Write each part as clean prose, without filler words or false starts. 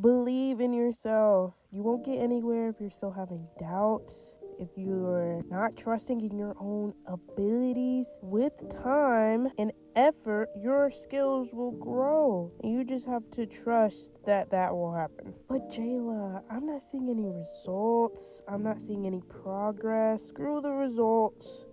Believe in yourself. You won't get anywhere if you're still having doubts, if you're not trusting in your own abilities. With time and effort, your skills will grow. And you just have to trust that that will happen. But Jayla, I'm not seeing any results. I'm not seeing any progress. Screw the results.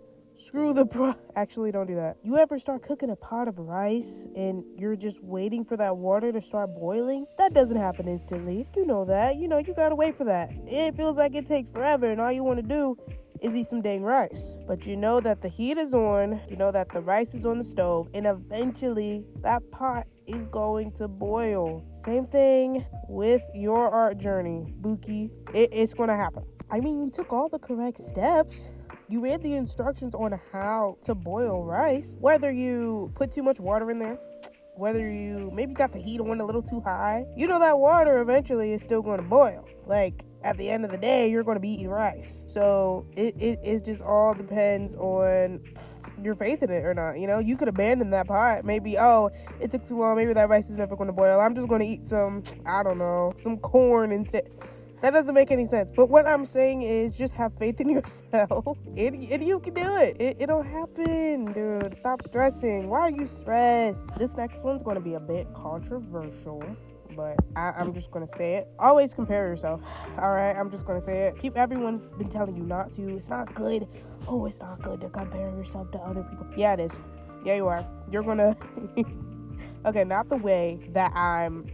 Actually, don't do that. You ever start cooking a pot of rice and you're just waiting for that water to start boiling? That doesn't happen instantly. You know that. You gotta wait for that. It feels like it takes forever, and all you want to do is eat some dang rice. But you know that the heat is on, you know that the rice is on the stove, and eventually that pot is going to boil. Same thing with your art journey, Buki. It's gonna happen. I mean, you took all the correct steps. You read the instructions on how to boil rice. Whether you put too much water in there, whether you maybe got the heat on a little too high, you know that water eventually is still going to boil. Like, at the end of the day, you're going to be eating rice. So it just all depends on your faith in it or not. You could abandon that pot. Maybe, it took too long. Maybe that rice is never going to boil. I'm just going to eat some corn instead. That doesn't make any sense. But what I'm saying is just have faith in yourself. And you can do it. It'll happen, dude. Stop stressing. Why are you stressed? This next one's going to be a bit controversial, but I'm just going to say it. Always compare yourself. All right? I'm just going to say it. Everyone's been telling you not to. It's not good. Oh, it's not good to compare yourself to other people. Yeah, it is. Yeah, you are. You're going to... Okay, not the way that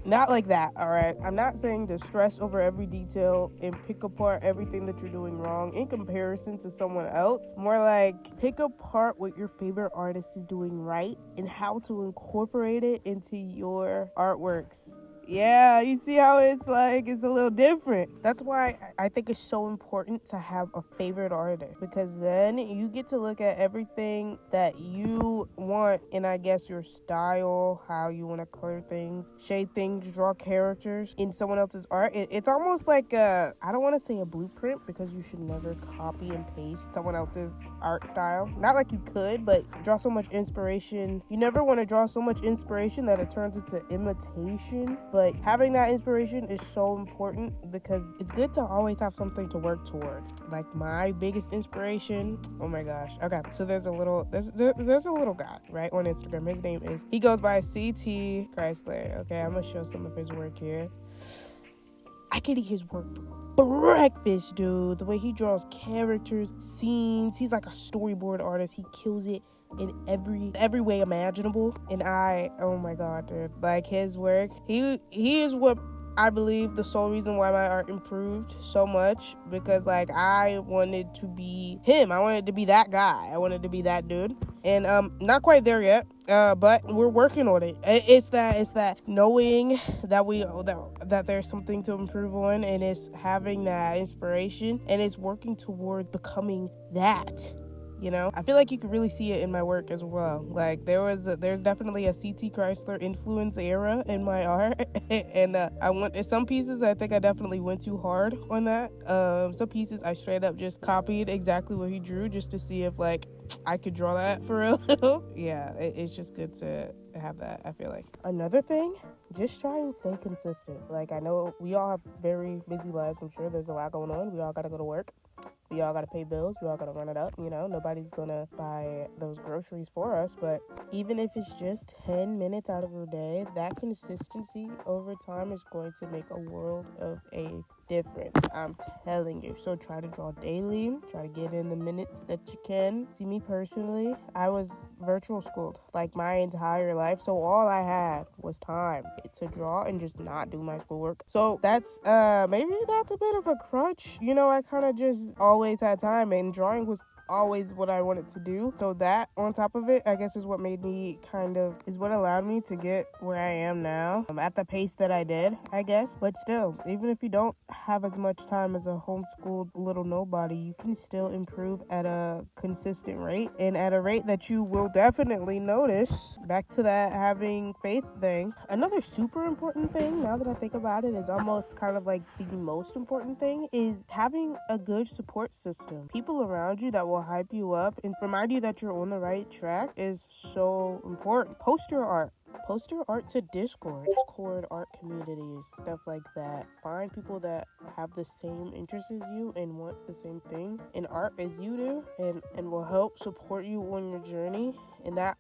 not like that, all right? I'm not saying to stress over every detail and pick apart everything that you're doing wrong in comparison to someone else. More like pick apart what your favorite artist is doing right and how to incorporate it into your artworks. Yeah, you see how it's a little different. That's why I think it's so important to have a favorite artist, because then you get to look at everything that you want, and I guess your style, how you want to color things, shade things, draw characters in someone else's art. It's almost like I don't want to say a blueprint, because you should never copy and paste someone else's art style. Not like you could, but draw so much inspiration. You never want to draw so much inspiration that it turns into imitation. But having that inspiration is so important, because it's good to always have something to work towards. Like my biggest inspiration, oh my gosh. Okay, so there's a little guy, right, on Instagram. He goes by CT Chrysler. Okay, I'm gonna show some of his work here. I could eat his work for breakfast, dude. The way he draws characters, scenes. He's like a storyboard artist. He kills it in every way imaginable. And oh my god, dude, like his work, he is what I believe the sole reason why my art improved so much, because like I wanted to be him. I wanted to be that guy. I wanted to be that dude. And not quite there yet, but we're working on it. It's that knowing that there's something to improve on, and it's having that inspiration, and it's working toward becoming that. I feel like you can really see it in my work as well. Like there's definitely a CT Chrysler influence era in my art, and some pieces I think I definitely went too hard on that. Some pieces I straight up just copied exactly what he drew, just to see if like I could draw that for real. Yeah, it's just good to have that. I feel like another thing, just try and stay consistent. Like I know we all have very busy lives. I'm sure there's a lot going on. We all gotta go to work. We all gotta pay bills. We all gotta run it up. Nobody's gonna buy those groceries for us. But even if it's just 10 minutes out of your day, that consistency over time is going to make a world of a difference. I'm telling you. So try to draw daily. Try to get in the minutes that you can. See, me personally, I was virtual schooled like my entire life. So all I had was time to draw and just not do my schoolwork. So that's maybe that's a bit of a crutch. I kind of just always had time, and drawing was always what I wanted to do. So that on top of it, I guess, is what allowed me to get where I am now, at the pace that I did, I guess. But still, even if you don't have as much time as a homeschooled little nobody, you can still improve at a consistent rate, and at a rate that you will definitely notice. Back to that having faith thing. Another super important thing, now that I think about it, is almost kind of like the most important thing, is having a good support system. People around you that will hype you up and remind you that you're on the right track is so important. Post your art. Post your art to Discord art communities, stuff like that. Find people that have the same interests as you and want the same things in art as you do, and will help support you on your journey. And that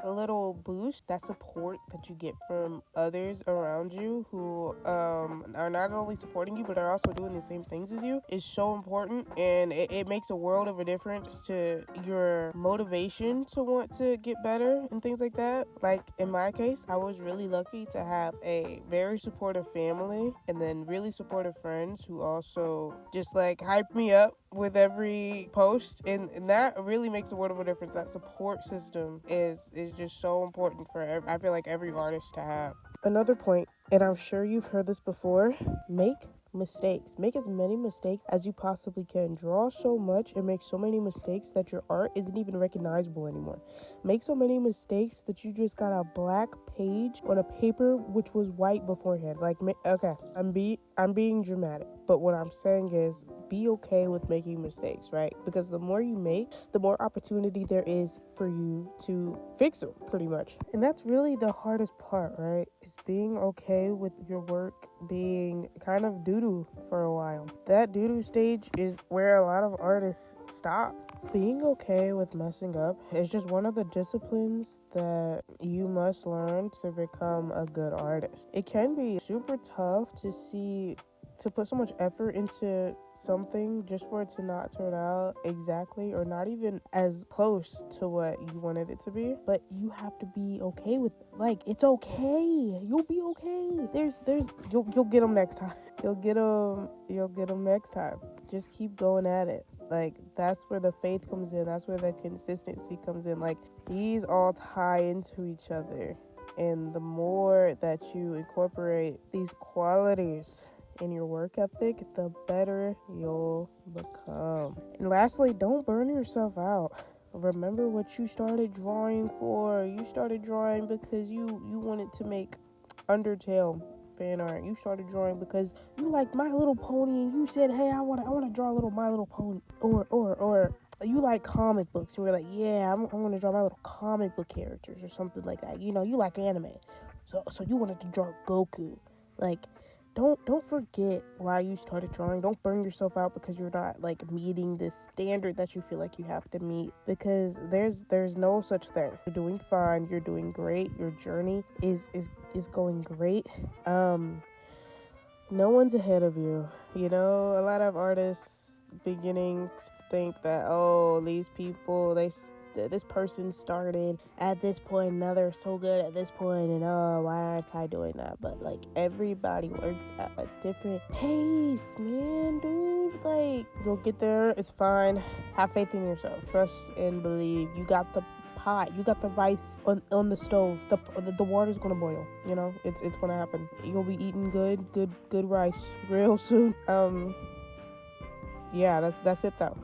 little boost, that support that you get from others around you who are not only supporting you but are also doing the same things as you is so important, and it makes a world of a difference to your motivation to want to get better and things like that. Like in my case, I was really lucky to have a very supportive family and then really supportive friends who also just like hyped me up with every post, and that really makes a world of a difference. That support system is just so important for I feel like every artist to have. Another point, and I'm sure you've heard this before, make mistakes. Make as many mistakes as you possibly can. Draw so much and make so many mistakes that your art isn't even recognizable anymore. Make so many mistakes that you just got a black page on a paper which was white beforehand. Like, okay, I'm being dramatic, but what I'm saying is be okay with making mistakes, right? Because the more you make, the more opportunity there is for you to fix them, pretty much. And that's really the hardest part, right? Is being okay with your work being kind of doo-doo for a while. That doo-doo stage is where a lot of artists stop. Being okay with messing up is just one of the disciplines that you must learn to become a good artist. It can be super tough to put so much effort into something just for it to not turn out exactly or not even as close to what you wanted it to be, but you have to be okay with it. Like, it's okay, you'll be okay. You'll get them next time. You'll get them next time. Just keep going at it. Like, that's where the faith comes in, that's where the consistency comes in. Like, these all tie into each other, and the more that you incorporate these qualities in your work ethic, the better you'll become. And lastly, don't burn yourself out. Remember what you started drawing for. You started drawing because you wanted to make Undertale fan art. You started drawing because you liked My Little Pony and you said, hey, I want to draw a little My Little Pony. Or you like comic books and you're like, yeah, I want to draw my little comic book characters or something like that. You know, you like anime. So you wanted to draw Goku. Like, Don't forget why you started drawing. Don't burn yourself out because you're not like meeting this standard that you feel like you have to meet, because there's no such thing. You're doing fine. You're doing great. Your journey is going great. No one's ahead of you. You know, a lot of artists beginning think that, oh, these people, this person started at this point and now they're so good at this point, and oh, why aren't I doing that? But like, everybody works at a different pace, man, dude. Like, you'll get there. It's fine. Have faith in yourself. Trust and believe. You got the pot. You got the rice on the stove. The water's gonna boil. You know, it's gonna happen. You'll be eating good rice real soon. Yeah, that's it though.